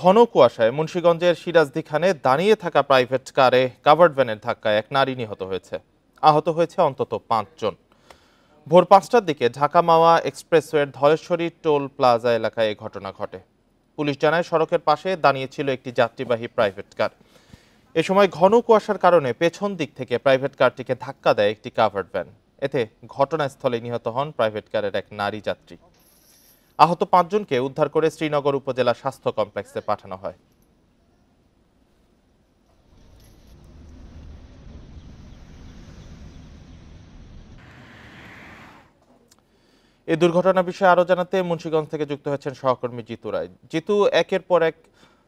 ঘন কুয়াশায় মুন্সিগঞ্জের সিরাজদিখানে দাঁড়িয়ে থাকা প্রাইভেট কারে কাভার্ড ভ্যানের ধাক্কায় এক নারী নিহত হয়েছে। আহত হয়েছে অন্তত ৫ জন। ভোর ৫টার দিকে ঢাকা মাওয়া এক্সপ্রেসওয়ের ধলেশ্বরী টোল প্লাজা এলাকায় এই ঘটনা ঘটে। পুলিশ জানায় সড়কের পাশে দাঁড়িয়েছিল একটি যাত্রীবাহী প্রাইভেট কার। এ সময় ঘন কুয়াশার কারণে পেছন দিক থেকে প্রাইভেট কারটিকে ধাক্কা দেয় একটি কাভার্ড ভ্যান। এতে ঘটনাস্থলে নিহত হন প্রাইভেট কারের এক নারী যাত্রী। আহত ৫ জনকে উদ্ধার করে শ্রীনগর উপজেলা স্বাস্থ্য কমপ্লেক্সে পাঠানো হয়। এই দুর্ঘটনার বিষয়ে আরো জানাতে মুন্সিগঞ্জ থেকে যুক্ত হয়েছেন সহকর্মী জিতু রায়। জিতু, একের পর এক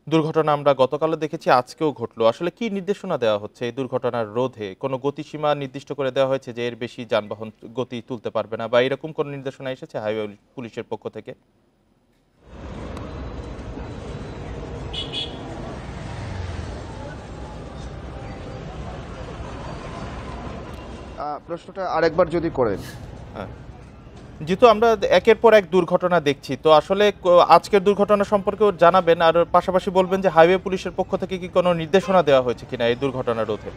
দুর্ঘটনা আমরা গতকালও দেখেছি, আজকেও ঘটলো। আসলে কি নির্দেশনা দেওয়া হচ্ছে এই দুর্ঘটনার রোধে? কোনো গতিসীমা নির্দিষ্ট করে দেওয়া হয়েছে যে এর বেশি যানবাহন গতি তুলতে পারবে না, বা এরকম কোনো নির্দেশনা এসেছে হাইওয়ে পুলিশের পক্ষ থেকে? প্রশ্নটা আরেকবার যদি করেন। হ্যাঁ জিতু, আমরা একের পর এক দুর্ঘটনা দেখছি, তো আসলে আজকের দুর্ঘটনা সম্পর্কেও জানাবেন, আর পাশাপাশি বলবেন যে হাইওয়ে পুলিশের পক্ষ থেকে কি কোনো নির্দেশনা দেওয়া হয়েছে কিনা এই দুর্ঘটনা রোধে?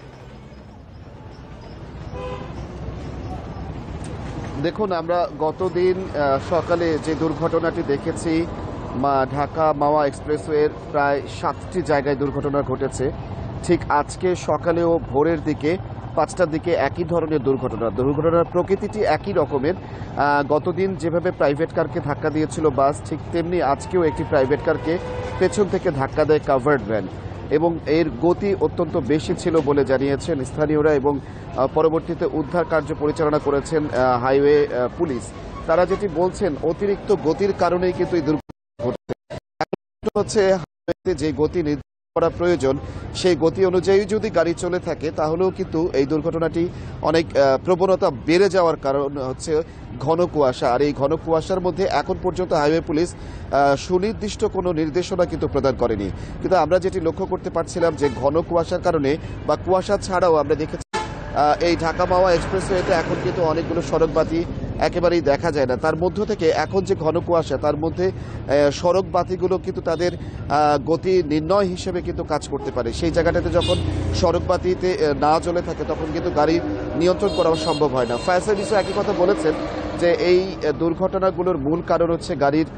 দেখুন, আমরা গতদিন সকালে যে দুর্ঘটনাটি দেখেছি, ঢাকা মাওয়া এক্সপ্রেসওয়ের প্রায় 7টি জায়গায় দুর্ঘটনা ঘটেছে। ঠিক আজকে সকালেও ভোরের দিকে 5টার দিকে একই ধরনের দুর্ঘটনার প্রকৃতিটি একই রকমের। গতদিন যেভাবে প্রাইভেট কারকে ধাক্কা দিয়েছিল বাস, ঠিক তেমনি আজকেও একটি প্রাইভেট কারকে পেছন থেকে ধাক্কা দেয় কাভার্ড ভ্যান, এবং এর গতি অত্যন্ত বেশি ছিল বলে জানিয়েছেন স্থানীয়রা, এবং পরবর্তীতে উদ্ধার কার্য পরিচালনা করেছেন হাইওয়ে পুলিশ। তারা যেটি বলছেন, অতিরিক্ত গতির কারণেই কিন্তু এই দুর্ঘটনা ঘটছে। হচ্ছে হাইওয়েতে যে গতি করা প্রয়োজন, সেই গতি অনুযায়ী যদি গাড়ি চলে থাকে তাহলেও কিন্তু এই দুর্ঘটনাটি অনেক প্রবণতা বেড়ে যাওয়ার কারণ হচ্ছে ঘন কুয়াশা। আর এই ঘন কুয়াশার মধ্যে এখন পর্যন্ত হাইওয়ে পুলিশ সুনির্দিষ্ট কোনো নির্দেশনা কিন্তু প্রদান করেনি। কিন্তু আমরা যেটি লক্ষ্য করতে পারছিলাম যে ঘন কুয়াশার কারণে বা কুয়াশা ছাড়াও আমরা দেখেছি এই ঢাকা মাওয়া এক্সপ্রেসওয়েতে এখন কিন্তু অনেকগুলো সড়কবাতি একেবারেই দেখা যায় না। তার মধ্য থেকে এখন যে ঘন কুয়াশা, তার মধ্যে সড়ক বাতিগুলো কিন্তু তাদের গতি নির্ণয় হিসেবে কিন্তু কাজ করতে পারে। সেই জায়গাটাতে যখন সড়ক বাতিতে না জ্বলে থাকে তখন কিন্তু গাড়ির নিয়ন্ত্রণ করা সম্ভব হয় না। ফায়ার সার্ভিসও একই কথা বলেছেন যে এই দুর্ঘটনাগুলোর মূল কারণ হচ্ছে গাড়ির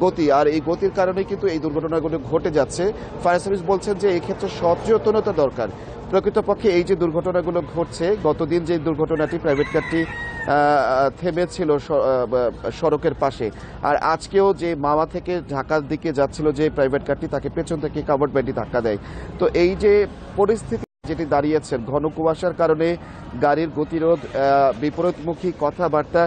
গতি, আর এই গতির কারণে কিন্তু এই দুর্ঘটনাগুলো ঘটে যাচ্ছে। ফায়ার সার্ভিস বলছেন যে এই ক্ষেত্রে সচেতনতা দরকার। প্রকৃতপক্ষে এই যে দুর্ঘটনাগুলো ঘটছে, গতদিন যে দুর্ঘটনাটি প্রাইভেট কারটি থেমেছিল সড়কের পাশে, আর আজকেও যে মাওয়া থেকে ঢাকার দিকে যাচ্ছিল যে প্রাইভেট কারটি, তাকে পেছন থেকে কাভার্ড ভ্যানটি ধাক্কা দেয়। তো এই যে পরিস্থিতি যেটি দাঁড়িয়েছে, ঘন কুয়াশার কারণে গাড়ির গতিরোধ, বিপরীতমুখী কথাবার্তা,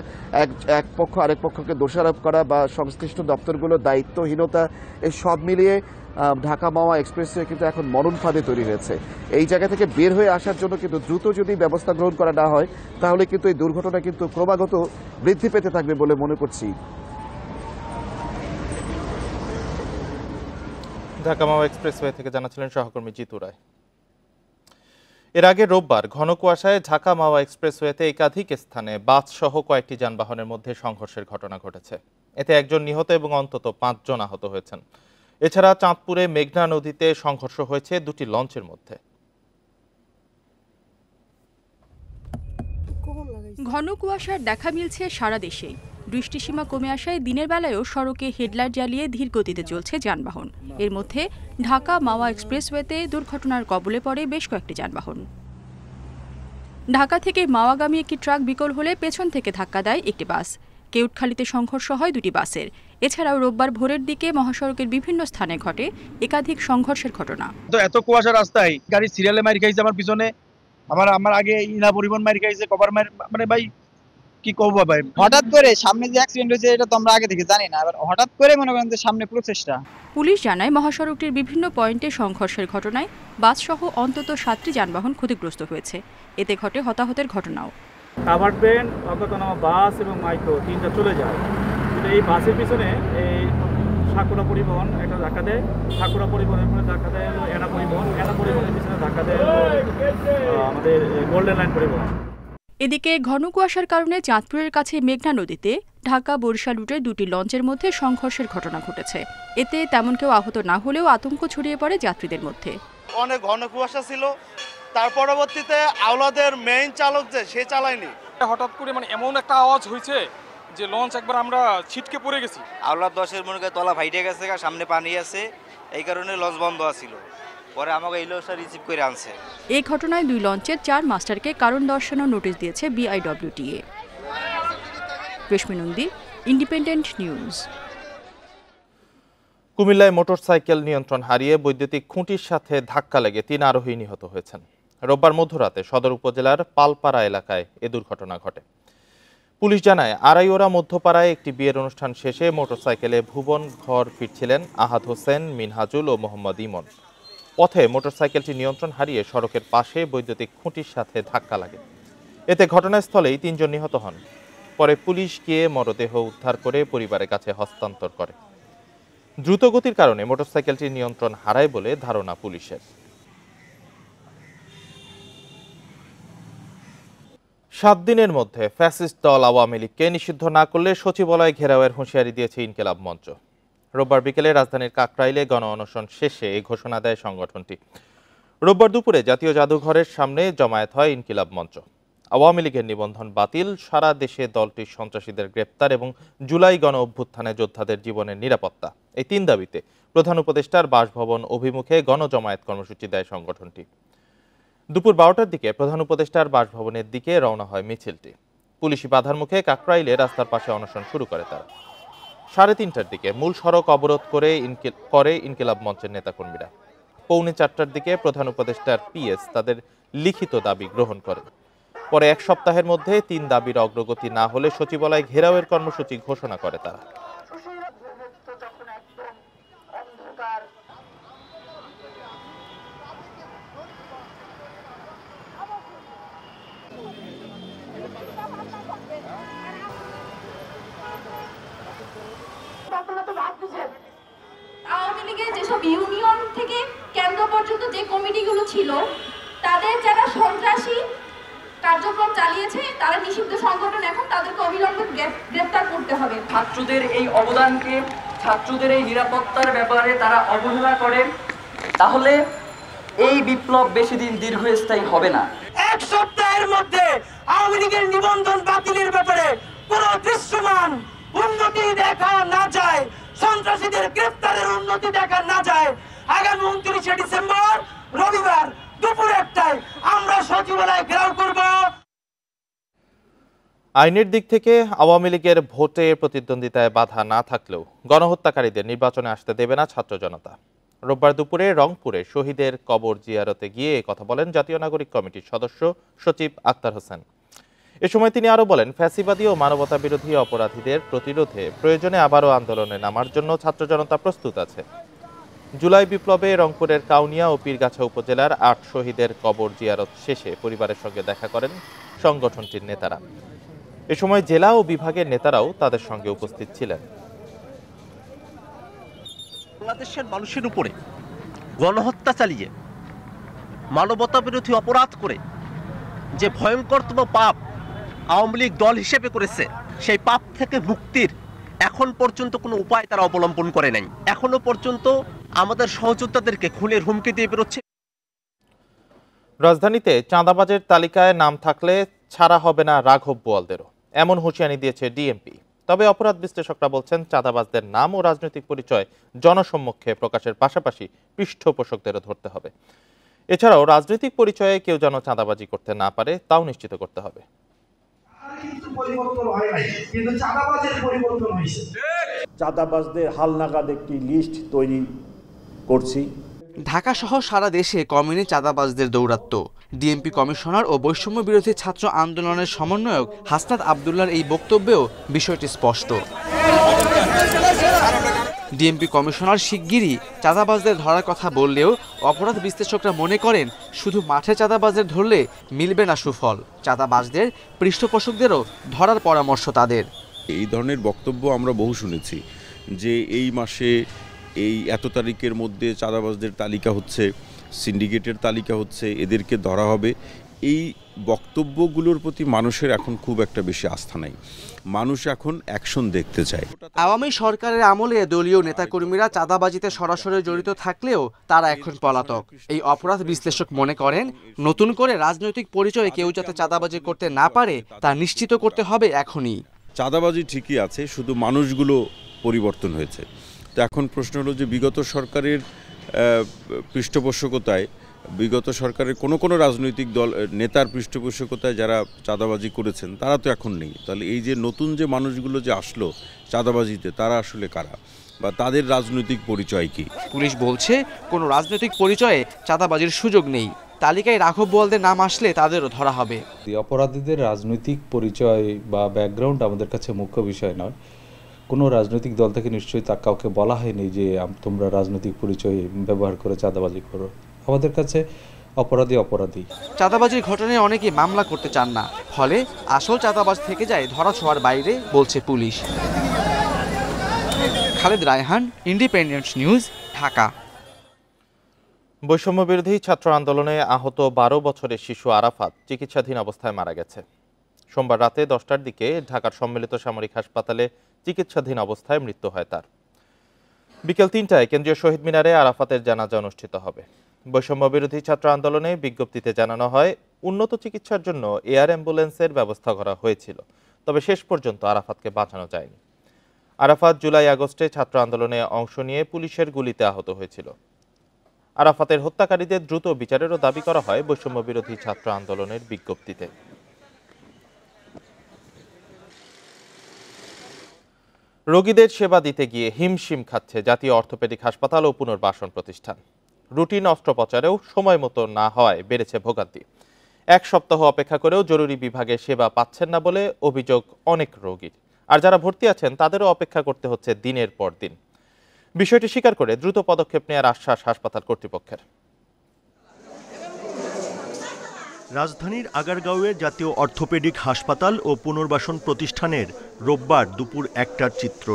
এক পক্ষ আরেক পক্ষকে দোষারোপ করা বা সংশ্লিষ্ট দপ্তরগুলোর দায়িত্বহীনতা, এই সব মিলিয়ে ঢাকা মাওয়া এক্সপ্রেসওয়ে কিন্তু এখন মরণ ফাঁদে তৈরি হয়েছে। এই জায়গা থেকে বের হয়ে আসার জন্য কিন্তু দ্রুত যদি ব্যবস্থা গ্রহণ করা না হয়, তাহলে কিন্তু এই দুর্ঘটনা কিন্তু ক্রমাগত বৃদ্ধি পেতে থাকবে বলে মনে করছি। ঢাকা মাওয়া এক্সপ্রেসওয়ে থেকে জানাচ্ছিলেন সহকর্মী জিতু রায়। এর আগে রোববার ঘন কুয়াশায় ঢাকা মাওয়া এক্সপ্রেসওয়েতে একাধিক স্থানে বাস সহ কয়েকটি যানবাহনের মধ্যে সংঘর্ষের ঘটনা ঘটেছে। এতে একজন নিহত এবং অন্তত ৫ জন আহত হয়েছেন। এছাড়া চাঁদপুরে মেঘনা নদীতে সংঘর্ষ হয়েছে দুটি লঞ্চের মধ্যে। ঘন কুয়াশার দেখা মিলছে সারা দেশে। বৃষ্টিসীমা কমে আসায় দিনের বেলায়ও সড়কে হেডলাইট জ্বালিয়ে ধীর গতিতে চলছে যানবাহন। এর মধ্যে ঢাকা মাওয়া এক্সপ্রেসওয়েতে দুর্ঘটনার কবলে পড়ে বেশ কয়েকটি যানবাহন। ঢাকা থেকে মাওয়াগামী একটি ট্রাক বিকল হলে পেছন থেকে ধাক্কা দেয় একটি বাস। কেউটখালীতে সংঘর্ষ হয় দুটি বাসের। এছাড়াও রোববার ভোরের দিকে মহাসড়কের বিভিন্ন স্থানে ঘটে একাধিক সংঘর্ষের ঘটনা। তো এত কুয়াশা রাস্তায় গাড়ি সিরিয়ালে মারি খাইছে, আমার পিছনে আমার আগে ইনা পরিবহন মারি খাইছে, কভার মার, মানে ভাই কি করবো ভাই। হঠাৎ করে সামনে যে অ্যাক্সিডেন্ট হয়েছে এটা তো আমরা আগে থেকে জানি না, এবার হঠাৎ করে মনে করেন যে সামনে প্রচেষ্টা। পুলিশ জানায় মহাসড়কটির বিভিন্ন পয়েন্টে সংঘর্ষের ঘটনায় বাস সহ অন্তত 7টি যানবাহন ক্ষতিগ্রস্ত হয়েছে। এতে ঘটে হতাহতের ঘটনাও। কাভার্ড ভ্যান, অজ্ঞাতনামা বাস এবং মাইক্রো তিনটা চলে যায়। কিন্তু এই বাসের পিছনে এই সাকুরা পরিবহন একটা ধাক্কা দেয়, সাকুরা পরিবহনের পরে ধাক্কা দেয় হলো এনা পরিবহনের পিছনে ধাক্কা দেয় হলো আমাদের গোল্ডেন লাইন পরিবহন। এদিকে ঘন কুয়াশার কারণে চাঁদপুরের কাছে মেঘনা নদীতে ঢাকা বরিশাল রুটের দুটি লঞ্চের মধ্যে সংঘর্ষের ঘটনা ঘটেছে। এতে তেমন কেউ আহত না হলেও আতঙ্ক ছড়িয়ে পড়ে যাত্রীদের মধ্যে। অনেক ঘন কুয়াশা ছিল, তার পরবর্তীতে আওলাদের মেইন চালক যে সে চালায়নি। হঠাৎ করে এমন একটা আওয়াজ হয়েছে যে লঞ্চ একবার আমরা ছিটকে পড়ে গেছি। আওলাদ 10-এর মনে করে তলা ফাইটে গেছে, সামনে পানি আছে, এই কারণে লঞ্চ বন্ধ আছিল। পরে আমাকে এই লঞ্চটা রিসিভ করে আনছে। এই ঘটনায় 2 লঞ্চের 4 মাস্টারকে কারণ দর্শানোর নোটিশ দিয়েছে BIWTA। রেশমি নন্দী, ইন্ডিপেন্ডেন্ট নিউজ। কুমিল্লায় মোটরসাইকেল নিয়ন্ত্রণ হারিয়ে বৈদ্যুতিক খুঁটির সাথে ধাক্কা লেগে 3 আরোহী নিহত হয়েছেন। রোববার মধ্যরাতে সদর উপজেলার পালপাড়া এলাকায় এ দুর্ঘটনা ঘটে। পুলিশ জানায়, আড়াইওরা মধ্যপাড়ায় একটি বিয়ের অনুষ্ঠান শেষে মোটরসাইকেলে ভুবন ঘর ফিরছিলেন আহাদ হোসেন, মিনহাজুল ও মোহাম্মদ ইমন। পথে মোটরসাইকেলটি নিয়ন্ত্রণ হারিয়ে সড়কের পাশে বৈদ্যুতিক খুঁটির সাথে ধাক্কা লাগে। এতে ঘটনাস্থলেই 3 জন নিহত হন। পরে পুলিশ গিয়ে মরদেহ উদ্ধার করে পরিবারের কাছে হস্তান্তর করে। দ্রুতগতির কারণে মোটরসাইকেলটি নিয়ন্ত্রণ হারায় বলে ধারণা পুলিশের। 7 দিনের মধ্যে ফ্যাসিস্ট দল আওয়ামী লীগকে নিষিদ্ধ না করলে সচিবালয় ঘেরাওয়ের হুঁশিয়ারি দিয়েছে ইনকিলাব মঞ্চ। রোববার বিকেলে রাজধানীর কাকরাইলে গণ অনশন শেষে এই ঘোষণা দেয় সংগঠনটি। রোববার দুপুরে জাতীয় জাদুঘরের সামনে জমায়েত হয় ইনকিলাব মঞ্চ। আওয়ামী লীগের নিবন্ধন বাতিল, সারা দেশে দলটির সন্ত্রাসীদের গ্রেপ্তার এবং জুলাই গণ অভ্যুত্থানে যোদ্ধাদের জীবনের নিরাপত্তা, এই 3 দাবিতে প্রধান উপদেষ্টার বাসভবন অভিমুখে গণজমায়েত কর্মসূচি দেয় সংগঠনটি। দুপুর 12টার দিকে প্রধান উপদেষ্টার বাসভবনের দিকে রওনা হয় মিছিলটি। পুলিশি বাধার মুখে কাকরাইলে রাস্তার পাশে অনশন শুরু করে তারা। 3:30টার দিকে মূল সড়ক অবরোধ করে ইনকিলাব মঞ্চের নেতাকর্মীরা। 3:45টার দিকে প্রধান উপদেষ্টার PS তাদের লিখিত দাবি গ্রহণ করে। পরে 1 সপ্তাহের মধ্যে 3 দাবির অগ্রগতি না হলে সচিবালয় ঘেরাওয়ের কর্মসূচি ঘোষণা করে তারা। আওয়ামী লীগের যেসব ইউনিয়ন থেকে কেন্দ্র পর্যন্ত যে কমিটিগুলো ছিল, তাদের যারা সন্ত্রাসী কার্যক্রম চালিয়েছে তারা নিষিদ্ধ সংগঠন, এখন তাদেরকে অবিলম্বে গ্রেফতার করতে হবে। ছাত্রদের এই অবদানকে, ছাত্রদের এই নিরাপত্তার ব্যাপারে তারা অবহেলা করে, তাহলে এই বিপ্লব বেশি দিন দীর্ঘস্থায়ী হবে না। 1 সপ্তাহের মধ্যে আওয়ামী লীগের নিবন্ধন বাতিলের ব্যাপারে কোনো দৃশ্যমান উন্নতি দেখা না যায়, সন্ত্রাসীদের গ্রেফতারের উন্নতি দেখা না যায়, আগামী 29শে ডিসেম্বর রবিবার দুপুর 1টায় আমরা সচিবালয় ঘেরাও করব। আইনের দিক থেকে আওয়ামী লীগের ভোটে প্রতিদ্বন্দ্বিতায় বাধা না থাকলেও গণহত্যাকারীদের নির্বাচনে আসতে দেবে না ছাত্র জনতা। রোববার দুপুরে রংপুরে শহীদের কবর জিয়ারতে গিয়ে কথা বলেন জাতীয় নাগরিক কমিটির সদস্য সচিব আক্তার হোসেন। এ সময় তিনি আরো বলেন, ফ্যাসিবাদী ও মানবতা বিরোধী অপরাধীদের প্রতিরোধে প্রয়োজনে আবারও আন্দোলনে নামার জন্য ছাত্র জনতা প্রস্তুত আছে। জুলাই বিপ্লবে রংপুরের কাউনিয়া ও পীরগাছা উপজেলার 8 শহীদের কবর জিয়ারত শেষে পরিবারের সঙ্গে দেখা করেন সংগঠনটির নেতারা। এ সময় জেলা ও বিভাগের নেতারাও তাদের সঙ্গে উপস্থিত ছিলেন। বাংলাদেশের মানুষের উপরে গণহত্যা চালিয়ে মানবতা বিরোধী অপরাধ করে যে ভয়ঙ্করতম পাপ আওয়ামী লীগ দল হিসেবে করেছে, সেই পাপ থেকে মুক্তির এখন পর্যন্ত কোনো উপায় তারা অবলম্বন করে নাই। এখনো পর্যন্ত আমাদের সহযোদ্ধাদেরকে খুনের হুমকি দিয়ে বেরোচ্ছে। রাজধানীতে চাঁদাবাজের তালিকায় নাম থাকলে ছাড়া হবে না রাঘব বোয়ালদেরও, এমন হুঁশিয়ারি দিয়েছে ডিএমপি। তবে অপরাধ বিশ্লেষকরা বলছেন, চাঁদাবাজদের নাম ও রাজনৈতিক পরিচয় জনসম্মুখে প্রকাশের পাশাপাশি পৃষ্ঠপোষকদেরও ধরতে হবে। এছাড়াও রাজনৈতিক পরিচয়ে কেউ যেন চাঁদাবাজি করতে না পারে তাও নিশ্চিত করতে হবে। চাঁদাবাজদের হালনাগাদ একটি লিস্ট তৈরি করছি। ঢাকা সহ সারা দেশে কমেনি চাঁদাবাজদের দৌরাত্ম্য। ডিএমপি কমিশনার ও বৈষম্য বিরোধী ছাত্র আন্দোলনের সমন্বয়ক হাসনাত আবদুল্লাহর এই বক্তব্যেও বিষয়টি স্পষ্ট। ডিএমপি কমিশনার শিগগিরই চাঁদাবাজদের ধরার কথা বললেও অপরাধ বিশ্লেষকরা মনে করেন, শুধু মাঠে চাঁদাবাজদের ধরলে মিলবে না সুফল, চাঁদাবাজদের পৃষ্ঠপোষকদেরও ধরার পরামর্শ তাদের। এই ধরনের বক্তব্য আমরা বহু শুনেছি যে এই মাসে এই এত তারিখের মধ্যে চাঁদাবাজদের তালিকা হচ্ছে, সিন্ডিকেটের তালিকা হচ্ছে, এদেরকে ধরা হবে। এই বক্তব্যগুলোর প্রতি মানুষের এখন খুব একটা বেশি আস্থা নাই। মানুষ এখন অ্যাকশন দেখতে চায়। আওয়ামী সরকারের আমলে দলীয় নেতাকর্মীরা চাঁদাবাজিতে সরাসরি জড়িত থাকলেও তারা এখন পলাতক। এই অপরাধ বিশ্লেষক মনে করেন, নতুন করে রাজনৈতিক পরিচয়ে কেউ যাতে চাঁদাবাজি করতে না পারে তা নিশ্চিত করতে হবে এখনই। চাঁদাবাজি ঠিকই আছে, শুধু মানুষগুলো পরিবর্তন হয়েছে। তো এখন প্রশ্ন হলো যে বিগত সরকারের পৃষ্ঠপোষকতায়, বিগত সরকারের কোনো রাজনৈতিক দল নেতার পৃষ্ঠপোষকতায় যারা চাঁদাবাজি করেছেন তারা তো এখন নেই। তাহলে এই যে নতুন যে মানুষগুলো যে আসলো চাঁদাবাজিতে, তারা আসলে কারা বা তাদের রাজনৈতিক পরিচয় কি? পুলিশ বলছে কোনো রাজনৈতিক পরিচয়ে চাঁদাবাজির সুযোগ নেই। তালিকায় রাঘব বোয়ালদের নাম আসলে তাদেরও ধরা হবে। অপরাধীদের রাজনৈতিক পরিচয় বা ব্যাকগ্রাউন্ড আমাদের কাছে মুখ্য বিষয় নয়। কোনো রাজনৈতিক দল থেকে নিশ্চয়ই তা কাউকে বলা হয়নি যে তোমরা রাজনৈতিক পরিচয় ব্যবহার করে চাঁদাবাজি করো। আমাদের কাছে অপরাধী। চাঁদাবাজির ঘটনায় অনেকে মামলা করতে চান না, ফলে আসল চাঁদাবাজ থেকে যায় ধরাছোঁয়ার বাইরে, বলছে police. Khaled Raihan, independent news, Dhaka. বৈষম্য বিরোধী ছাত্র আন্দোলনে আহত 12 বছরের শিশু আরাফাত চিকিৎসাধীন অবস্থায় মারা গেছে। সোমবার রাতে 10টার দিকে ঢাকার সম্মিলিত সামরিক হাসপাতালে চিকিৎসাধীন অবস্থায় মৃত্যু হয় তার। বিকেল 3টায় কেন্দ্রীয় শহীদ মিনারে আরাফাতের জানাজা অনুষ্ঠিত হবে। বৈষম্য বিরোধী ছাত্র আন্দোলনে বিজ্ঞপ্তিতে জানানো হয়, উন্নত চিকিৎসার জন্য এয়ার অ্যাম্বুলেন্সের ব্যবস্থা করা হয়েছিল, তবে শেষ পর্যন্ত আরাফাতকে বাঁচানো যায়নি। আরাফাত জুলাই-আগস্টে ছাত্র আন্দোলনে অংশ নিয়ে পুলিশের গুলিতে আহত হয়েছিল। আরাফাতের হত্যাকারীদের দ্রুত বিচারেরও দাবি করা হয় বৈষম্য বিরোধী ছাত্র আন্দোলনের বিজ্ঞপ্তিতে। রোগীদের সেবা দিতে গিয়ে হিমশিম খাচ্ছে জাতীয় অর্থোপেডিক হাসপাতাল ও পুনর্বাসন প্রতিষ্ঠান। রুটিন অস্ত্রোপচারেও সময় মতো না হওয়ায় বেড়েছে ভোগান্তি। 1 সপ্তাহ অপেক্ষা করেও জরুরি বিভাগে সেবা পাচ্ছেন না বলে অভিযোগ অনেক রোগীর। আর যারা ভর্তি আছেন তাদেরও অপেক্ষা করতে হচ্ছে দিনের পর দিন। বিষয়টি স্বীকার করে দ্রুত পদক্ষেপ নেওয়ার আশ্বাস হাসপাতাল কর্তৃপক্ষের। রাজধানীর আগারগাঁওয়ে জাতীয় অর্থোপেডিক হাসপাতাল ও পুনর্বাসন প্রতিষ্ঠানের রোববার দুপুর 1টার চিত্র।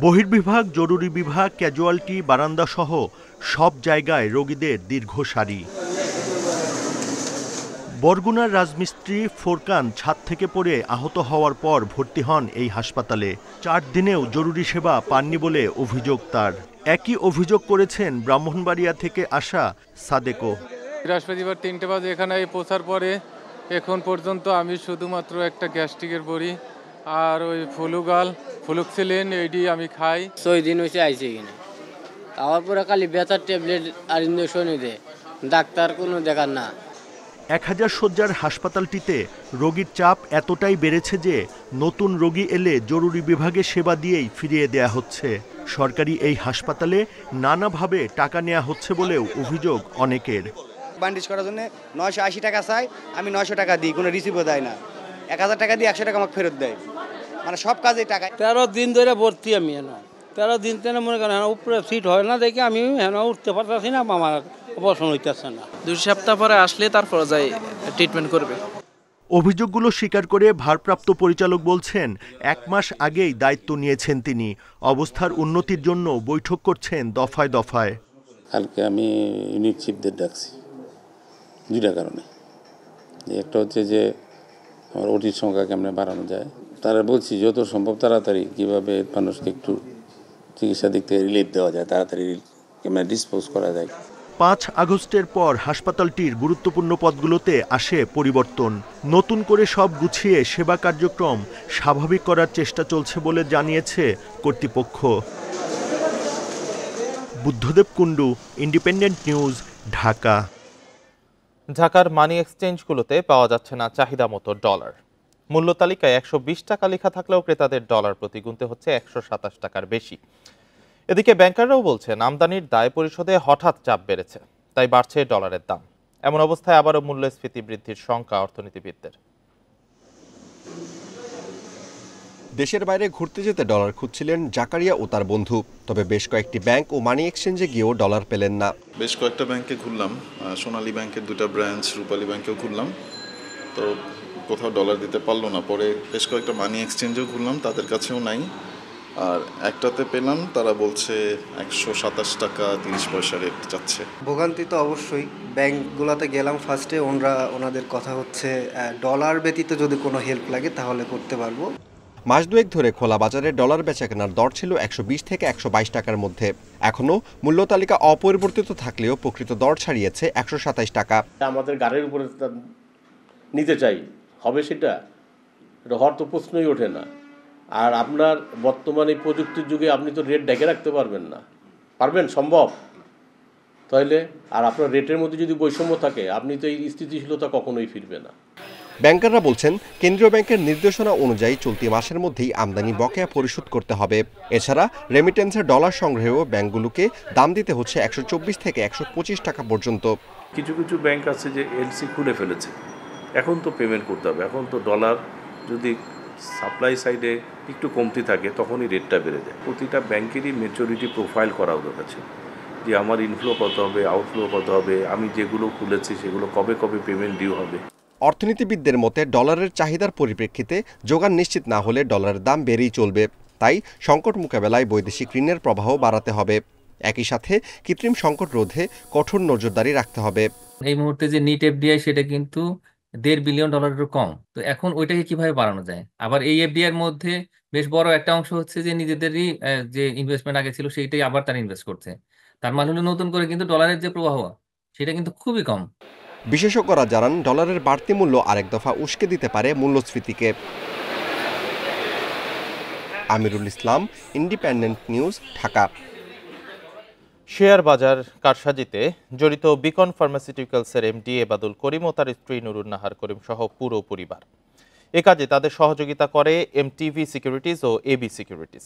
বহির্বিভাগ, জরুরি বিভাগ, ক্যাজুয়ালিটি, বারান্দা সহ সব জায়গায় রোগীদের দীর্ঘ সারি। বরগুনার রাজমিস্ত্রি ফোরকান ছাদ থেকে পড়ে আহত হওয়ার পর ভর্তি হন এই হাসপাতালে। 4 দিনেও জরুরি সেবা পাননি বলে অভিযোগ তার। একই অভিযোগ করেছেন ব্রাহ্মণবাড়িয়া থেকে আসা সাদেকও। বৃহস্পতিবার 3টে বাজে এখানে পৌঁছার পরে এখন পর্যন্ত আমি শুধুমাত্র একটা গ্যাস্ট্রিকের বড়ি আর ওই ফ্লুক্সিলিন এইটি আমি খাই। 6 দিন হয়েছে আইসি এখানে, তারপর পরে খালি ব্যথার ট্যাবলেট আর ইঞ্জেকশন দেয়, ডাক্তার কোনো দেখার না। 1000 শয্যার হাসপাতালটিতে রোগীর চাপ এতটাই বেড়েছে যে নতুন রোগী এলে জরুরি বিভাগে সেবা দিয়েই ফিরিয়ে দেয়া হচ্ছে। সরকারি এই হাসপাতালে নানাভাবে টাকা নেওয়া হচ্ছে বলেও অভিযোগ অনেকের। ব্যান্ডেজ করার জন্য 980 টাকা চাই, আমি 900 টাকা দিই, কোনো রিসিভও দেয় না। 1000 টাকা দিয়ে 100 টাকা আমাকে ফেরত দেয়, মানে সব কাজে টাকা। 13 দিন ধরে ভর্তি আমি এনে, 13 দিন তেনে মনে করেন উপরে সিট হয় না দেখে আমি উঠতে পারতেছি না, আমার অপারেশন হইতেছে না। 2 সপ্তাহ পরে আসলে তারপর যাই ট্রিটমেন্ট করবে। অভিযোগগুলো স্বীকার করে ভারপ্রাপ্ত পরিচালক বলছেন 1 মাস আগেই দায়িত্ব নিয়েছেন তিনি। অবস্থার উন্নতির জন্য বৈঠক করছেন দফায় দফায়। কালকে আমি ইউনিট চিফদের ডাকছি 2টা কারণে। একটা হচ্ছে যে আমার ওটির সংখ্যা কেমনে বাড়ানো যায়, তারা বলছি যত সম্ভব তাড়াতাড়ি কীভাবে মানুষকে একটু চিকিৎসা দিক থেকে রিলিফ দেওয়া যায়, তাড়াতাড়ি কেমনে ডিসপোজ করা যায়। 5 আগস্টের পর হাসপাতালটির গুরুত্বপূর্ণ পদগুলোতে আসে পরিবর্তন। নতুন করে সব গুছিয়ে সেবা কার্যক্রম স্বাভাবিক করার চেষ্টা চলছে বলে জানিয়েছে কর্তৃপক্ষ। Buddhadeb Kundu, independent news, Dhaka. ঢাকার মানি এক্সচেঞ্জগুলোতে পাওয়া যাচ্ছে না চাহিদা মতো ডলার। মূল্য তালিকায় 120 টাকা লেখা থাকলেও ক্রেতাদের ডলার প্রতি গুনতে হচ্ছে 127 টাকার বেশি। এদিকে ব্যাংকাররাও বলছেন আমদানির দায় পরিশোধে হঠাৎ চাপ বেড়েছে, তাই বাড়ছে ডলারের দাম। এমন অবস্থায় আবারও মূল্যস্ফীতি বৃদ্ধির শঙ্কা অর্থনীতিবিদদের। দেশের বাইরে ঘুরতে যেতে ডলার খুঁজছিলেন জাকারিয়া ও তার বন্ধু, তবে বেশ কয়েকটি ব্যাংক ও মানি এক্সচেঞ্জে গিয়েও ডলার পেলেন না। বেশ কয়েকটা ব্যাংকে ঘুরলাম, সোনালী ব্যাংকের 2টা ব্রাঞ্চ, রূপালী ব্যাংকেও ঘুরলাম, তো কোথাও ডলার দিতে পারলো না। পরে বেশ কয়েকটা মানি এক্সচেঞ্জেও ঘুরলাম, তাদের কাছেও নাই। আর একটাতে পেলাম তারা বলছে 127 টাকা 30 পয়সা রেট যাচ্ছে। ভোগান্তি তো অবশ্যই। ব্যাংকগুলোতে গেলাম ফার্স্টে, ওনাদের কথা হচ্ছে ডলার ব্যতীত যদি কোনো হেল্প লাগে তাহলে করতে পারবো। মাস দুয়েক ধরে খোলা বাজারে ডলার বেচাকেনার দর ছিল 120 থেকে 122 টাকার মধ্যে। এখনও মূল্য তালিকা অপরিবর্তিত থাকলেও প্রকৃত দর ছাড়িয়েছে 127 টাকা। আমাদের গাড়ির উপরে নিতে চাই, হবে সেটা হওয়ার তো প্রশ্নই ওঠে না। আর আপনার বর্তমানে প্রযুক্তির যুগে আপনি তো রেট ডেকে রাখতে পারবেন না, পারবেন সম্ভব? তাহলে আর আপনার রেটের মধ্যে যদি বৈষম্য থাকে আপনি তো এই স্থিতিশীলতা কখনোই ফিরবে না। ব্যাংকাররা বলছেন কেন্দ্রীয় ব্যাংকের নির্দেশনা অনুযায়ী চলতি মাসের মধ্যেই আমদানি বকেয়া পরিশোধ করতে হবে। এছাড়া রেমিটেন্সের ডলার সংগ্রহেও ব্যাংকগুলোকে দাম দিতে হচ্ছে 124 থেকে 125 টাকা পর্যন্ত। কিছু কিছু ব্যাংক আছে যে এলসি খুলে ফেলেছে, এখন তো পেমেন্ট করতে হবে। এখন তো ডলার যদি সাপ্লাই সাইডে একটু কমতি থাকে তখনই রেটটা বেড়ে যায়। প্রতিটা ব্যাংকেরই ম্যাচুরিটি প্রোফাইল করা দরকার আছে, যে আমার ইনফ্লো কত হবে, আউটফ্লো কত হবে, আমি যেগুলো খুলেছি সেগুলো কবে কবে পেমেন্ট ডিউ হবে। অর্থনীতিবিদদের মতে ডলারের চাহিদার পরিপ্রেক্ষিতে যোগান নিশ্চিত না হলে ডলারের দাম বেড়েই চলবে। তাই সংকট মোকাবেলায় বৈদেশিক ঋণের প্রবাহ বাড়াতে হবে। একই সাথে কৃত্রিম সংকট রোধে কঠোর নজরদারি রাখতে হবে। এই মুহূর্তে যে নিট এফডিআই সেটা কিন্তু $1.5 বিলিয়ন কম। তো এখন ওইটাকে কিভাবে বাড়ানো যায়? আবার এই এফডিআই এর মধ্যে বেশ বড় একটা অংশ হচ্ছে যে নিজেদেরই যে ইনভেস্টমেন্ট আগে ছিল সেইটাই আবার তারা ইনভেস্ট করছে। তার মানে হলো নতুন করে কিন্তু ডলারের যে প্রবাহ সেটা কিন্তু খুবই কম। বিশেষজ্ঞরা জানান ডলারের বাড়তি মূল্য আরেক দফা উস্কে দিতে পারে মূল্যস্ফীতিকে। Amirul Islam, independent news, Dhaka. Share বাজার কারসাজিতে জড়িত বিকন ফার্মাসিউটিক্যালসের এমডি এবাদুল করিম ও তার স্ত্রী নুরুন নাহার করিম সহ পুরো পরিবার। এ কাজে তাদের সহযোগিতা করে এমটিভি সিকিউরিটিজ ও এবি সিকিউরিটিজ।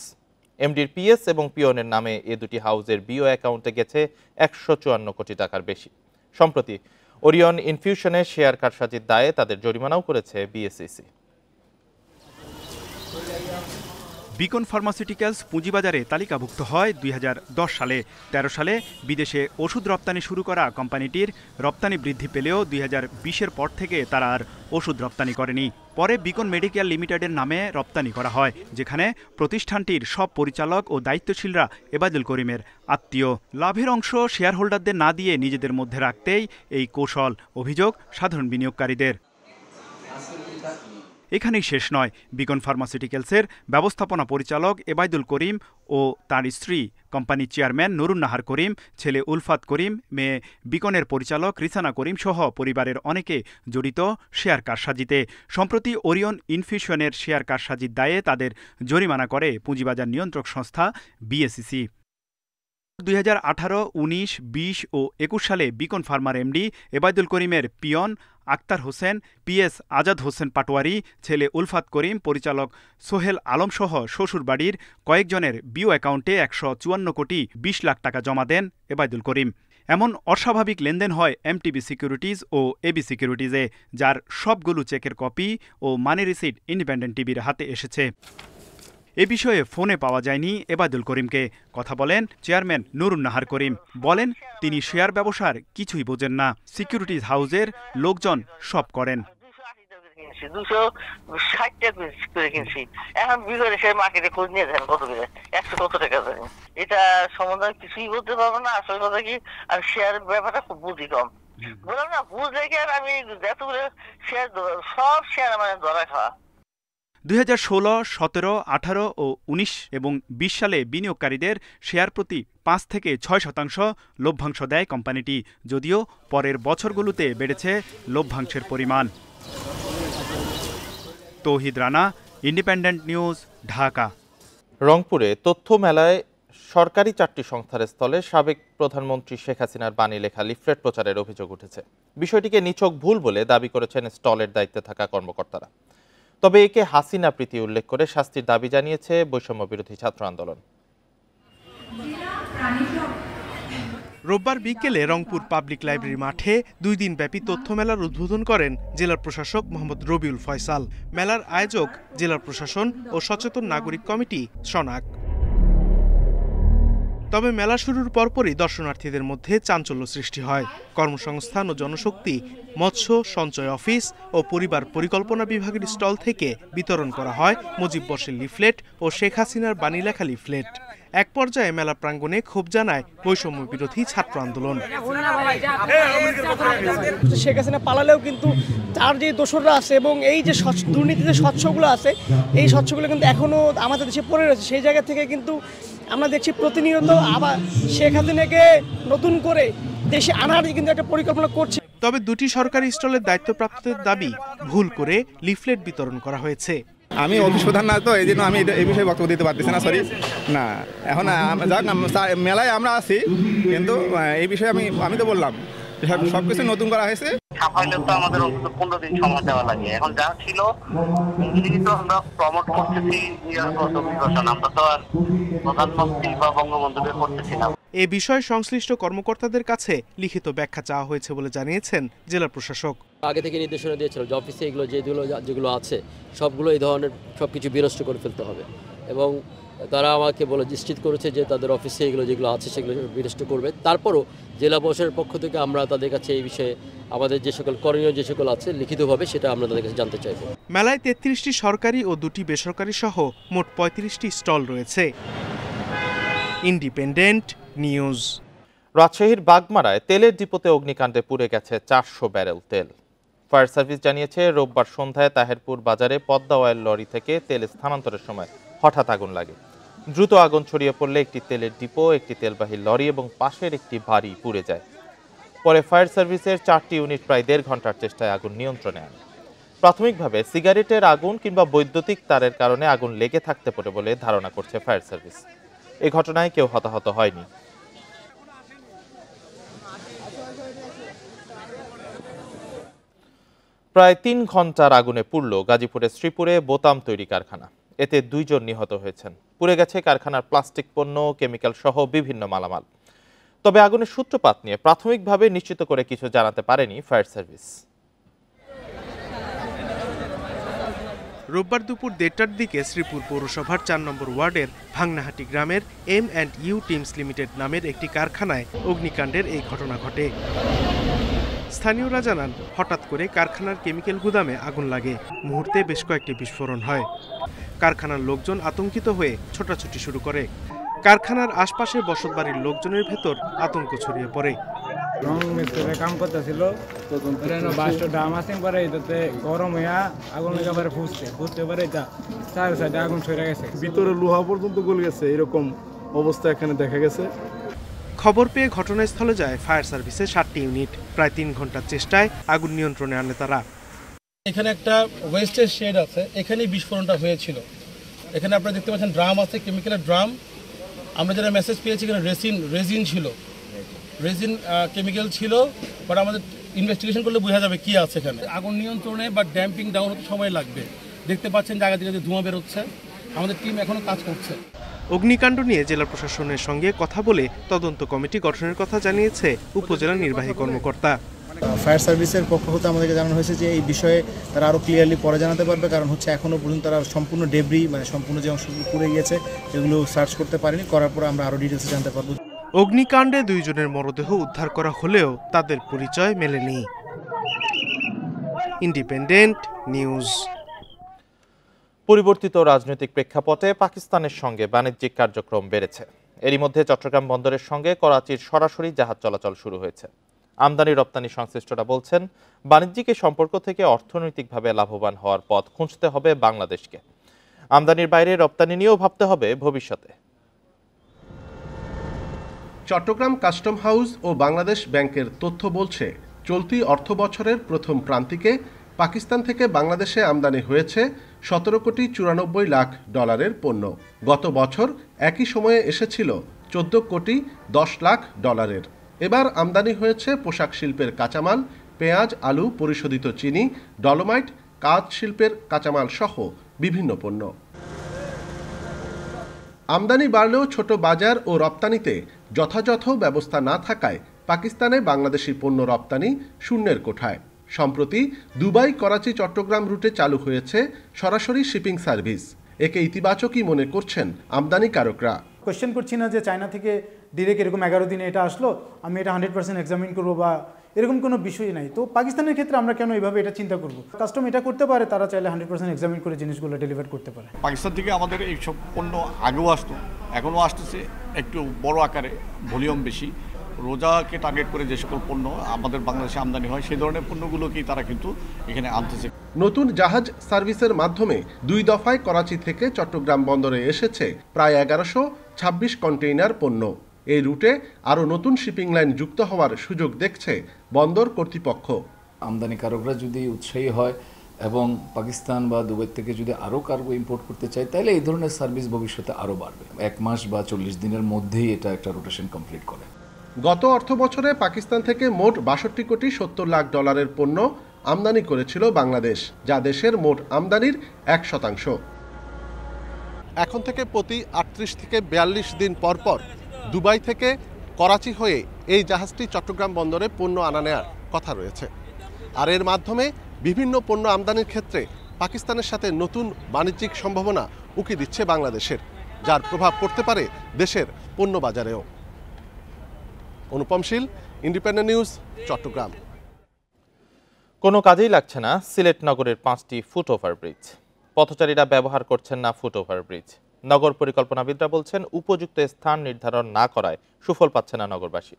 এমডির পিএস এবং পিওনের নামে এ দুটি হাউজের বিও অ্যাকাউন্টে গেছে 154 কোটি টাকার বেশি। সম্প্রতি ওরিয়ন ইনফিউশনের শেয়ার কারসাজির দায়ে তাদের জরিমানাও করেছে বিএসইসি। বিকন ফার্মাসিউটিক্যালস পুঁজিবাজারে তালিকাভুক্ত হয় 2010 সালে। 13 সালে বিদেশে ওষুধ রপ্তানি শুরু করা কোম্পানিটির রপ্তানি বৃদ্ধি পেলেও 2020-এর পর থেকে তারা আর ওষুধ রপ্তানি করেনি। পরে বিকন মেডিকেল লিমিটেডের নামে রপ্তানি করা হয়, যেখানে প্রতিষ্ঠানটির সব পরিচালক ও দায়িত্বশীলরা এবাদুল করিমের আত্মীয়। লাভের অংশ শেয়ার হোল্ডারদের না দিয়ে নিজেদের মধ্যে রাখতেই এই কৌশল, অভিযোগ সাধারণ বিনিয়োগকারীদের। এখানেই শেষ নয়। বিকন ফার্মাসিউটিক্যালসের ব্যবস্থাপনা পরিচালক এবাদুল করিম ও তার স্ত্রী, কোম্পানির চেয়ারম্যান নুরুন নাহার করিম, ছেলে উলফাত করিম, মেয়ে বিকনের পরিচালক রিসানা করিম সহ পরিবারের অনেকে জড়িত শেয়ার কারসাজিতে। সম্প্রতি ওরিয়ন ইনফিউশনের শেয়ার কারসাজির দায়ে তাদের জরিমানা করে পুঁজিবাজার নিয়ন্ত্রক সংস্থা বিএসইসি। 2018, 19, 20 ও 21 সালে বিকন ফার্মার এমডি এবাদুল করিমের পিয়ন আক্তার হোসেন, পিএস আজাদ হোসেন পাটোয়ারি, ছেলে উলফাত করিম, পরিচালক সোহেল আলম সহ শ্বশুরবাড়ির কয়েকজনের বিও অ্যাকাউন্টে 154 কোটি 20 লাখ টাকা জমা দেন এবাদুল করিম। এমন অস্বাভাবিক লেনদেন হয় এমটিভি সিকিউরিটিজ ও এবি সিকিউরিটিজে, যার সবগুলো চেকের কপি ও মানি রিসিট ইন্ডিপেন্ডেন্ট টিভির হাতে এসেছে। এ বিষয়ে ফোনে পাওয়া যায়নি এবাদুল করিমকে। কথা বলেন চেয়ারম্যান নুরুন নাহার করিম। বলেন তিনি শেয়ার ব্যবসার কিছুই বোঝেন না, সিকিউরিটিজ হাউসের লোকজন সব করেন। 260 টাকা করে কিনছি, এখন বিঘরে সে মার্কেটে খোঁজ নিয়ে দেন কত করে 100 কত টাকা দেন। এটা সম্বন্ধে কিছুই বলতে পারবো না। আসল কথা কি, আর শেয়ার ব্যাপারটা খুব বুঝি কম, বললাম না, বুঝ দেখে আর আমি যতগুলো শেয়ার সব শেয়ার মানে ধরা খাওয়া। 2016, 17, 18 ও 19 এবং 20 সালে বিনিয়োগকারীদের শেয়ার প্রতি 5 থেকে 6% লভ্যাংশ দেয় কোম্পানিটি, যদিও পরের বছরগুলোতে বেড়েছে লভ্যাংশের পরিমাণ। তৌহিদ রানা, ইন্ডিপেন্ডেন্ট নিউজ, ঢাকা। রংপুরে তথ্য মেলায় সরকারি 4টি সংস্থার স্থলে সাবেক প্রধানমন্ত্রী শেখ হাসিনার বাণী লেখা লিফলেট প্রচারের অভিযোগ উঠেছে। বিষয়টিকে নিছক ভুল বলে দাবি করেছেন স্টলের দায়িত্বে থাকা কর্মকর্তারা। তবে একে হাসিনা প্রীতি উল্লেখ করে শাস্তির দাবি জানিয়েছে বৈষম্য বিরোধী ছাত্র আন্দোলন। রোববার বিকেলে রংপুর পাবলিক লাইব্রেরি মাঠে 2 দিনব্যাপী তথ্য মেলার উদ্বোধন করেন জেলার প্রশাসক মোহাম্মদ রবিউল ফয়সাল। মেলার আয়োজক জেলার প্রশাসন ও সচেতন নাগরিক কমিটি, সনাক। তবে মেলা শুরুর পরপরই দর্শনার্থীদের মধ্যে চাঞ্চল্য সৃষ্টি হয়। কর্মসংস্থান ও জনশক্তি, মৎস্য সঞ্চয় অফিস ও পরিবার পরিকল্পনা বিভাগের স্টল থেকে বিতরণ করা হয় মুজিব বর্ষের লিফলেট ও শেখ হাসিনার বাণী লেখা লিফলেট। এক পর্যায়ে মেলা প্রাঙ্গণে ক্ষোভ জানায় বৈষম্য বিরোধী ছাত্র আন্দোলন। শেখ হাসিনা পালালেও কিন্তু তার যে দোসররা আছে এবং এই যে দুর্নীতিতে স্বচ্ছগুলো আছে, এই স্বচ্ছগুলো কিন্তু এখনও আমাদের দেশে পড়ে রয়েছে। সেই জায়গা থেকে কিন্তু আমরা দেখছি প্রতিনিয়ত আবার শেখ হাসিনাকে নতুন করে দেশে আনার কিন্তু একটা পরিকল্পনা করছে। তবে দুটি সরকারি স্টলের দায়িত্বপ্রাপ্তদের দাবি ভুল করে লিফলেট বিতরণ করা হয়েছে। আমি অফিস প্রধান না, তো এই জন্য আমি এই বিষয়ে বক্তব্য দিতে পারতেছি না, সরি। না, এখন যাক মেলায় আমরা আছি, কিন্তু এই বিষয়ে আমি তো বললাম সবকিছু নতুন করা হয়েছে। ছাপাইলে তো আমাদের অন্তত 15 দিন সময় দেওয়া লাগে। এখন যা ছিল তো আমরা প্রমোট করতেছি, আমরা তো আর প্রধানমন্ত্রী বা বঙ্গবন্ধুকে করতেছি না। এ বিষয়ে সংশ্লিষ্ট কর্মকর্তাদের কাছে লিখিত ব্যাখ্যা চাওয়া হয়েছে বলে জানিয়েছেন জেলা প্রশাসক। আগে থেকে নির্দেশনা দিয়েছিল যে অফিসে এগুলো যেগুলো আছে সবগুলো এই ধরনের সবকিছু বিনষ্ট করে ফেলতে হবে, এবং তারা আমাকে বলে নিশ্চিত করেছে যে তাদের অফিসে যেগুলো আছে সেগুলো বিনষ্ট করবে। তারপরও জেলা প্রশাসনের পক্ষ থেকে আমরা তাদের কাছে এই বিষয়ে আমাদের যে সকল করণীয় যে সকল আছে লিখিতভাবে সেটা আমরা তাদের কাছে জানতে চাইব। মেলায় 33টি সরকারি ও 2টি বেসরকারি সহ মোট 35টি স্টল রয়েছে। Independent news. রাজশাহীর বাগমারায় তেলের ডিপোতে অগ্নিকাণ্ডে পুড়ে গেছে 400 ব্যারেল তেল। ফায়ার সার্ভিস জানিয়েছে রোববার সন্ধ্যায় তাহেরপুর বাজারে পদ্মা অয়েল লরি থেকে তেল স্থানান্তরের সময় হঠাৎ আগুন লাগে। দ্রুত আগুন ছড়িয়ে পড়লে একটি তেলের ডিপো, একটি তেলবাহী লরি এবং পাশের একটি বাড়ি পুড়ে যায়। পরে ফায়ার সার্ভিসের 4টি ইউনিট প্রায় 1.5 ঘন্টার চেষ্টায় আগুন নিয়ন্ত্রণে আনে। প্রাথমিকভাবে সিগারেটের আগুন কিংবা বৈদ্যুতিক তারের কারণে আগুন লেগে থাকতে পারে বলে ধারণা করছে ফায়ার সার্ভিস। এই ঘটনায় কেউ হতাহত হয়নি। প্রায় 3 ঘন্টার আগুনে পুড়ল গাজীপুরের শ্রীপুরে বোতাম তৈরি কারখানা। এতে 2 জন নিহত হয়েছেন। পুড়ে গেছে কারখানার প্লাস্টিক পণ্য, কেমিক্যাল সহ বিভিন্ন মালামাল। তবে আগুনের সূত্রপাত নিয়ে প্রাথমিকভাবে নিশ্চিত করে কিছু জানাতে পারেনি ফায়ার সার্ভিস। রোববার দুপুর 1:30টার দিকে শ্রীপুর পৌরসভার 4 নম্বর ওয়ার্ডের ভাংনাহাটি গ্রামের M&U টিমস লিমিটেড নামের একটি কারখানায় অগ্নিকাণ্ডের এই ঘটনা ঘটে। স্থানীয়রা জানান, হঠাৎ করে কারখানার কেমিক্যাল গুদামে আগুন লাগে। মুহূর্তে বেশ কয়েকটি বিস্ফোরণ হয়। কারখানার লোকজন আতঙ্কিত হয়ে ছোটাছুটি শুরু করে। কারখানার আশপাশে বসতবাড়ির লোকজনের ভেতর আতঙ্ক ছড়িয়ে পড়ে। কাম করতেছিল, ডাম আছে পরে এটাতে গরম হইয়া আগুন লেগে পরে ফুসতে পারে চার সাইডে আগুন ছড়িয়ে গেছে, ভিতরে লোহা পর্যন্ত গলে গেছে। এরকম অবস্থা এখানে দেখা গেছে। খবর পেয়ে ঘটনাস্থলে যায় ফায়ার সার্ভিসের 7টি ইউনিট। প্রায় 3 ঘন্টার চেষ্টায় আগুন নিয়ন্ত্রণে আনে তারা। এখানে একটা ওয়েস্টের শেড আছে, এখানেই বিস্ফোরণটা হয়েছিল। এখানে আপনারা দেখতে পাচ্ছেন ড্রাম আছে, কেমিক্যালের ড্রাম। আমরা যারা মেসেজ পেয়েছি এখানে রেজিন ছিল, রেজিন কেমিক্যাল ছিল, বাট আমাদের ইনভেস্টিগেশন করলে বোঝা যাবে কি আছে এখানে। আগুন নিয়ন্ত্রণে বা ড্যাম্পিং ডাউন হতে সময় লাগবে। দেখতে পাচ্ছেন জায়গা থেকে ধোঁয়া বেরোচ্ছে। আমাদের টিম এখনো কাজ করছে। অগ্নিকাণ্ড নিয়ে জেলা প্রশাসনের সঙ্গে কথা বলে তদন্ত কমিটি গঠনের কথা জানিয়েছে উপজেলা নির্বাহী কর্মকর্তা। ফায়ার সার্ভিসের পক্ষ হতে আমাদেরকে জানানো হয়েছে যে এই বিষয়ে তারা আরও ক্লিয়ারলি পরে জানাতে পারবে, কারণ হচ্ছে এখনও পর্যন্ত তারা সম্পূর্ণ ডেব্রি সম্পূর্ণ যে অংশগুলো পুড়ে গিয়েছে এগুলো সার্চ করতে পারেনি। করার পর আমরা আরও ডিটেলসে জানতে পারবো। অগ্নিকাণ্ডে 2 জনের মরদেহ উদ্ধার করা হলেও তাদের পরিচয় মেলেনি। Independent news. পরিবর্তিত রাজনৈতিক প্রেক্ষাপটে পাকিস্তানের সঙ্গে বাণিজ্যিক কার্যক্রম বেড়েছে। এরই মধ্যে চট্টগ্রাম বন্দরের সঙ্গে করাচির সরাসরি জাহাজ চলাচল শুরু হয়েছে। আমদানি রপ্তানি সংশ্লিষ্টরা বলছেন, বাণিজ্যিক সম্পর্ক থেকে অর্থনৈতিকভাবে লাভবান হওয়ার পথ খুঁজতে হবে বাংলাদেশকে। আমদানির বাইরে রপ্তানি নিয়েও ভাবতে হবে ভবিষ্যতে। চট্টগ্রাম কাস্টম হাউস ও বাংলাদেশ ব্যাংকের তথ্য বলছে, চলতি অর্থবছরের প্রথম প্রান্তিকে পাকিস্তান থেকে বাংলাদেশে আমদানি হয়েছে 17 কোটি 94 লাখ ডলারের পণ্য। গত বছর একই সময়ে এসেছিল 14 কোটি 10 লাখ ডলারের। এবার আমদানি হয়েছে পোশাক শিল্পের কাঁচামাল, পেঁয়াজ, আলু, পরিশোধিত চিনি, ডলোমাইট, কাঁচ শিল্পের কাঁচামাল সহ বিভিন্ন পণ্য। আমদানি বাড়লেও ছোট বাজার ও রপ্তানিতে যথাযথ ব্যবস্থা না থাকায় পাকিস্তানে বাংলাদেশি পণ্য রপ্তানি শূন্যের কোঠায়। সম্প্রতি দুবাই, করাচি, চট্টগ্রাম রুটে চালু হয়েছে সরাসরি শিপিং সার্ভিস। একে ইতিবাচকই মনে করছেন আমদানিকারকরা। কোয়েশ্চেন করছি না যে চায়না থেকে ডিরেক্ট এরকম 11 দিনে এটা আসলো, আমি এটা 100% এক্সামিন করবো বা এরকম কোনো বিষয় নাই। তো পাকিস্তানের ক্ষেত্রে আমরা কেন এইভাবে এটা চিন্তা করব? কাস্টম এটা করতে পারে, তারা চাইলে 100% এক্সামিন করে জিনিসগুলো ডেলিভার করতে পারে। পাকিস্তান থেকে আমাদের এইসব পণ্য আগেও আসতো, এখনও আসতেছে, একটু বড় আকারে, ভলিউম বেশি। রোজাকে টার্গেট করে যে সকল পণ্য আমাদের বাংলাদেশে আমদানি হয় সেই ধরনের পণ্যগুলোকেই তারা কিন্তু এখানে আনতেছে। নতুন জাহাজ সার্ভিসের মাধ্যমে 2 দফায় করাচি থেকে চট্টগ্রাম বন্দরে এসেছে প্রায় 1126 কন্টেইনার পণ্য। এই রুটে আরও নতুন শিপিং লাইন যুক্ত হওয়ার সুযোগ দেখছে বন্দর কর্তৃপক্ষ। আমদানিকারকরা যদি উৎসাহী হয় এবং পাকিস্তান বা দুবাই থেকে যদি আরও কার্গো ইম্পোর্ট করতে চায়, তাহলে এই ধরনের সার্ভিস ভবিষ্যতে আরও বাড়বে। 1 মাস বা 40 দিনের মধ্যেই এটা একটা রোটেশন কমপ্লিট করে। গত অর্থ বছরে পাকিস্তান থেকে মোট 62 কোটি 70 লাখ ডলারের পণ্য আমদানি করেছিল বাংলাদেশ, যা দেশের মোট আমদানির 1%। এখন থেকে প্রতি 38 থেকে 42 দিন পর পর দুবাই থেকে করাচি হয়ে এই জাহাজটি চট্টগ্রাম বন্দরে পণ্য আনা নেওয়ার কথা রয়েছে। আর এর মাধ্যমে বিভিন্ন পণ্য আমদানির ক্ষেত্রে পাকিস্তানের সাথে নতুন বাণিজ্যিক সম্ভাবনা উকি দিচ্ছে বাংলাদেশের, যার প্রভাব পড়তে পারে দেশের পণ্য বাজারেও। অনুপম শীল, ইন্ডিপেন্ডেন্ট নিউজ, চট্টগ্রাম। কোনো কাজেই লাগছে না সিলেট নগরের 5টি ফুট ওভারব্রিজ। পথচারীরা ব্যবহার করছেন না ফুট ওভারব্রিজ। নগর পরিকল্পনাবিদরা বলছেন উপযুক্ত স্থান নির্ধারণ না করায় সুফল পাচ্ছে না নগরবাসী।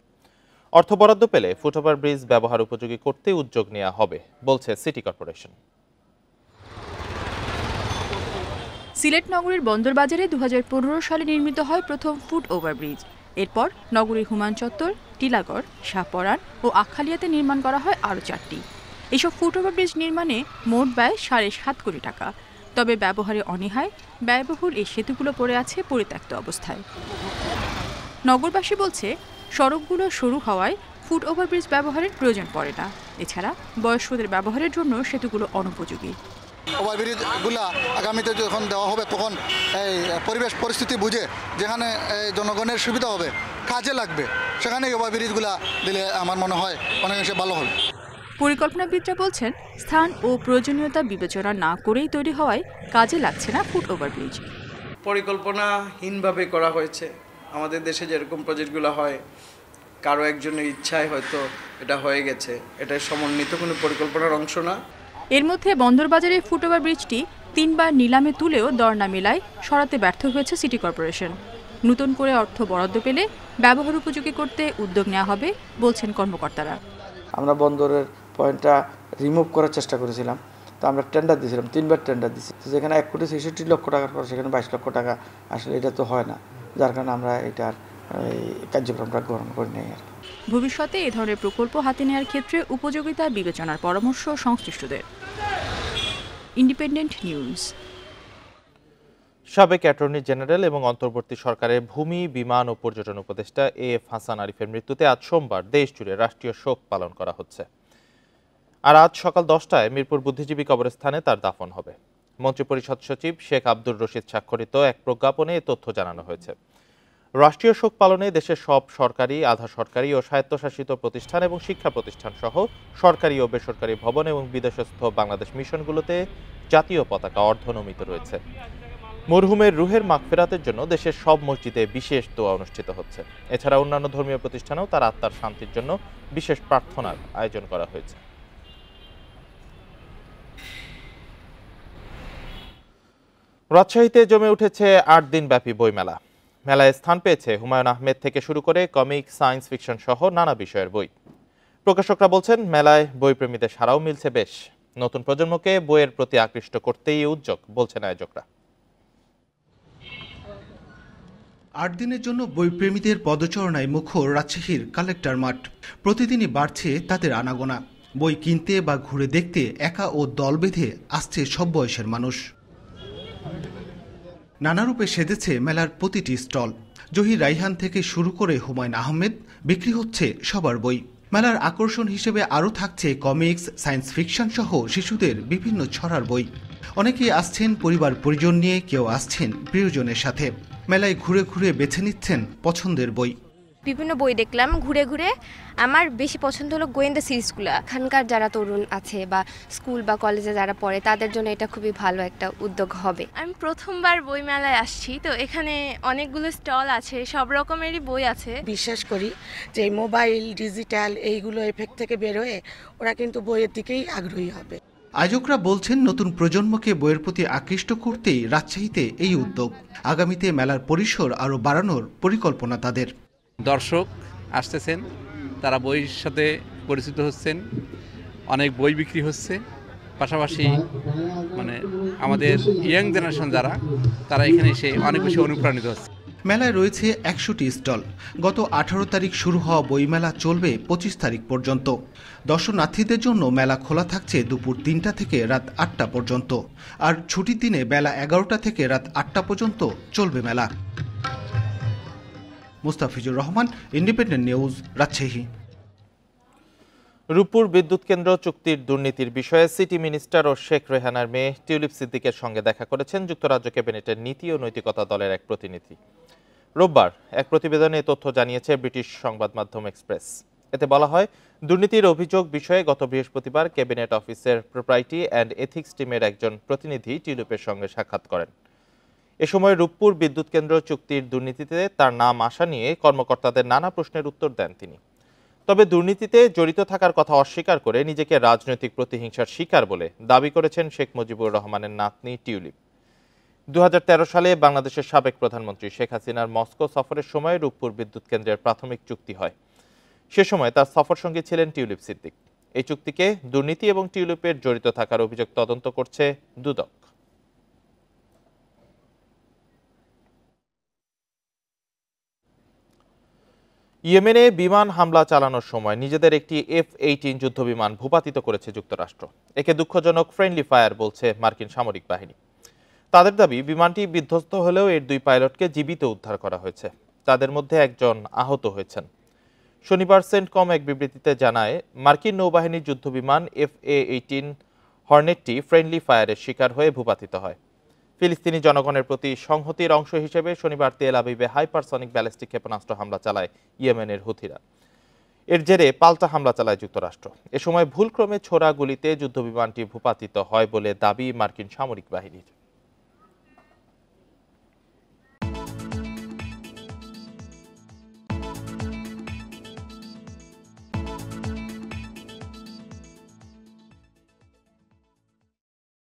অর্থ বরাদ্দ পেলে ফুট ওভারব্রিজ ব্যবহার উপযোগী করতে উদ্যোগ নেওয়া হবে বলছে সিটি কর্পোরেশন। সিলেট নগরীর বন্দরবাজারে 2015 সালে নির্মিত হয় প্রথম ফুট ওভারব্রিজ। এরপর নগরীর হুমায়ুন চত্বর, টিলাগড়, শাহপরান ও আখালিয়াতে নির্মাণ করা হয় আরও 4টি। এসব ফুট ওভারব্রিজ নির্মাণে মোট ব্যয় 7.5 কোটি টাকা। তবে ব্যবহারে অনীহায় ব্যয়বহুল এই সেতুগুলো পড়ে আছে পরিত্যক্ত অবস্থায়। নগরবাসী বলছে সড়কগুলো সরু হওয়ায় ফুট ওভারব্রিজ ব্যবহারের প্রয়োজন পড়ে না। এছাড়া বয়স্কদের ব্যবহারের জন্য সেতুগুলো অনুপযোগী। ওভারব্রিজগুলা আগামীতে যখন দেওয়া হবে তখন এই পরিবেশ পরিস্থিতি বুঝে যেখানে জনগণের সুবিধা হবে, কাজে লাগবে, সেখানে ওভারব্রিজগুলা দিলে আমার মনে হয় অনেকাংশে ভালো হবে। পরিকল্পনাবিদরা বলছেন স্থান ও প্রয়োজনীয়তা বিবেচনা না করেই তৈরি হওয়ায় কাজে লাগছে না ফুট ওভারব্রিজ। পরিকল্পনাহীনভাবে করা হয়েছে। আমাদের দেশে যেরকম প্রজেক্টগুলো হয়, কারো একজনের ইচ্ছায় হয়তো এটা হয়ে গেছে, এটা সমন্বিত কোনো পরিকল্পনার অংশ না। এর মধ্যে বন্দরবাজারে ফুট ওভারব্রিজটি 3 বার নিলামে তুলেও দর না মেলায় সরাতে ব্যর্থ হয়েছে সিটি কর্পোরেশন। নতুন করে অর্থ বরাদ্দ পেলে ব্যবহার উপযোগী করতে উদ্যোগ নেওয়া হবে বলছেন কর্মকর্তারা। আমরা বন্দরের পয়েন্টটা রিমুভ করার চেষ্টা করেছিলাম, তো আমরা টেন্ডার দিয়েছিলাম, 3 বার টেন্ডার দিয়েছি। যেখানে 1,66,00,000 টাকার খরচ, সেখানে 22 লক্ষ টাকা। আসলে এটা তো হয় না, যার কারণে আমরা এটার কার্যক্রমটা গ্রহণ করে নেই। আর ভবিষ্যতে এ ধরনের প্রকল্প হাতে নেওয়ার ক্ষেত্রে উপযোগিতা বিবেচনার পরামর্শ সংশ্লিষ্টদের। Independent news. সাবেক অ্যাটর্নি জেনারেল এবং অন্তর্বর্তী সরকারের ভূমি, বিমান ও পর্যটন উপদেষ্টা এএফ হাসান আরিফের মৃত্যুতে আজ সোমবার দেশ জুড়ে রাষ্ট্রীয় শোক পালন করা হচ্ছে। আর আজ সকাল 10টায় মিরপুর বুদ্ধিজীবী কবরস্থানে তার দাফন হবে। মন্ত্রিপরিষদ সচিব শেখ আব্দুর রশিদ স্বাক্ষরিত এক প্রজ্ঞাপনে এ তথ্য জানানো হয়েছে। রাষ্ট্রীয় শোক পালনে দেশের সব সরকারি, আধা সরকারি ও স্বায়ত্তশাসিত প্রতিষ্ঠান এবং শিক্ষা প্রতিষ্ঠান সহ সরকারি ও বেসরকারি ভবন এবং বিদেশস্থ বাংলাদেশ মিশনগুলোতে জাতীয় পতাকা অর্ধনমিত রয়েছে। মরহুমের রুহের মাগফিরাতের জন্য দেশের সব মসজিদে বিশেষ দোয়া অনুষ্ঠিত হচ্ছে। এছাড়া অন্যান্য ধর্মীয় প্রতিষ্ঠানেও তার আত্মার শান্তির জন্য বিশেষ প্রার্থনার আয়োজন করা হয়েছে। রাজশাহীতে জমে উঠেছে 8 দিনব্যাপী বইমেলা। মেলায় স্থান পেয়েছে হুমায়ুন আহমেদ থেকে শুরু করে কমিক, সায়েন্স ফিকশন সহ নানা বিষয়ের বই। প্রকাশকরা বলছেন মেলায় বইপ্রেমীদের সাড়াও মিলছে বেশ। নতুন প্রজন্মকে বইয়ের প্রতি আকৃষ্ট করতেই উদ্যোগ বলছেন আয়োজকরা। 8 দিনের জন্য বইপ্রেমীদের পদচারণায় মুখর রাজশাহীর কালেক্টর মাঠ। প্রতিদিনই বাড়ছে তাদের আনাগোনা। বই কিনতে বা ঘুরে দেখতে একা ও দল বেঁধে আসছে সব বয়সের মানুষ। নানা রূপে সেজেছে মেলার প্রতিটি স্টল। জহির রাইহান থেকে শুরু করে হুমায়ুন আহমেদ, বিক্রি হচ্ছে সবার বই। মেলার আকর্ষণ হিসেবে আরও থাকছে কমিক্স, সায়েন্স ফিকশন সহ শিশুদের বিভিন্ন ছড়ার বই। অনেকেই আসছেন পরিবার পরিজন নিয়ে, কেউ আসছেন প্রিয়জনের সাথে। মেলায় ঘুরে ঘুরে বেছে নিচ্ছেন পছন্দের বই। বিভিন্ন বই দেখলাম ঘুরে ঘুরে। আমার বেশি পছন্দ হলো গোয়েন্দা সিরিজগুলো। এখানকার যারা তরুণ আছে বা স্কুল বা কলেজে যারা পড়ে তাদের জন্য এটা খুবই ভালো একটা উদ্যোগ হবে। আমি প্রথমবার বইমেলায় আসছি, তো এখানে অনেকগুলো স্টল আছে, সব রকমেরই বই আছে। বিশ্বাস করি যে মোবাইল ডিজিটাল এইগুলো এফেক্ট থেকে বের হয়ে ওরা কিন্তু বইয়ের দিকেই আগ্রহী হবে। আয়োজকরা বলছেন নতুন প্রজন্মকে বইয়ের প্রতি আকৃষ্ট করতেই রাজশাহীতে এই উদ্যোগ। আগামীতে মেলার পরিসর আরও বাড়ানোর পরিকল্পনা তাদের। দর্শক আসতেছেন, তারা বইয়ের সাথে পরিচিত হচ্ছেন, অনেক বই বিক্রি হচ্ছে, পাশাপাশি মানে আমাদের ইয়াং জেনারেশন যারা তারা এখানে এসে অনেক বেশি অনুপ্রাণিত হচ্ছে। মেলায় রয়েছে 100টি স্টল। গত 18 তারিখ শুরু হওয়া বইমেলা চলবে 25 তারিখ পর্যন্ত। দর্শনার্থীদের জন্য মেলা খোলা থাকছে দুপুর 3টা থেকে রাত 8টা পর্যন্ত, আর ছুটির দিনে বেলা 11টা থেকে রাত 8টা পর্যন্ত চলবে মেলা। Mustafizur Rahman, Independent News, Rajshahi. রূপপুর বিদ্যুৎ কেন্দ্র চুক্তির দুর্নীতির বিষয়ে সিটি মিনিস্টার ও শেখ রেহানার মেয়ে টিউলিপ সিদ্দিকের সঙ্গে দেখা করেছেন যুক্তরাজ্য ক্যাবিনেটের নীতি ও নৈতিকতা দলের এক প্রতিনিধি। রোববার এক প্রতিবেদনে এ তথ্য জানিয়েছে ব্রিটিশ সংবাদ মাধ্যম এক্সপ্রেস। এতে বলা হয়, দুর্নীতির অভিযোগ বিষয়ে গত বৃহস্পতিবার ক্যাবিনেট অফিসের প্রোপ্রাইটি অ্যান্ড এথিক্স টিমের একজন প্রতিনিধি টিউলিপের সঙ্গে সাক্ষাৎ করেন। এ সময় রূপপুর বিদ্যুৎ কেন্দ্র চুক্তির দুর্নীতিতে তার নাম আসা নিয়ে কর্মকর্তাদের নানা প্রশ্নের উত্তর দেন তিনি। তবে দুর্নীতিতে জড়িত থাকার কথা অস্বীকার করে নিজেকে রাজনৈতিক প্রতিহিংসার শিকার বলে দাবি করেছেন শেখ মুজিবুর রহমানের নাতনি টিউলিপ। 2013 সালে বাংলাদেশের সাবেক প্রধানমন্ত্রী শেখ হাসিনার মস্কো সফরের সময় রূপপুর বিদ্যুৎ কেন্দ্রের প্রাথমিক চুক্তি হয়। সে সময় তার সফর সঙ্গী ছিলেন টিউলিপ সিদ্দিক। এই চুক্তিকে দুর্নীতি এবং টিউলিপের জড়িত থাকার অভিযোগ তদন্ত করছে দুদক। ইয়েমেনে বিমান হামলা চালানোর সময় নিজেদের একটি F-18 যুদ্ধবিমান ভূপাতিত করেছে যুক্তরাষ্ট্র। একে দুঃখজনক ফ্রেন্ডলি ফায়ার বলছে মার্কিন সামরিক বাহিনী। তাদের দাবি, বিমানটি বিধ্বস্ত হলেও এর 2 পাইলটকে জীবিত উদ্ধার করা হয়েছে। তাদের মধ্যে একজন আহত হয়েছেন। শনিবার সেন্টকম এক বিবৃতিতে জানায়, মার্কিন নৌবাহিনীর যুদ্ধবিমান F-18 হর্নেটটি ফ্রেন্ডলি ফায়ারের শিকার হয়ে ভূপাতিত হয়। ফিলিস্তিনি জনগণের প্রতি সংহতির অংশ হিসেবে শনিবার তেল আবিবে হাইপারসনিক ব্যালিস্টিক ক্ষেপণাস্ত্র হামলা চালায় ইয়েমেনের হুথিরা। এর জেরে পাল্টা হামলা চালায় যুক্তরাষ্ট্র। এ সময় ভুলক্রমে ছোড়া গুলিতে যুদ্ধবিমানটি ভূপাতিত হয় বলে দাবি মার্কিন সামরিক বাহিনীর।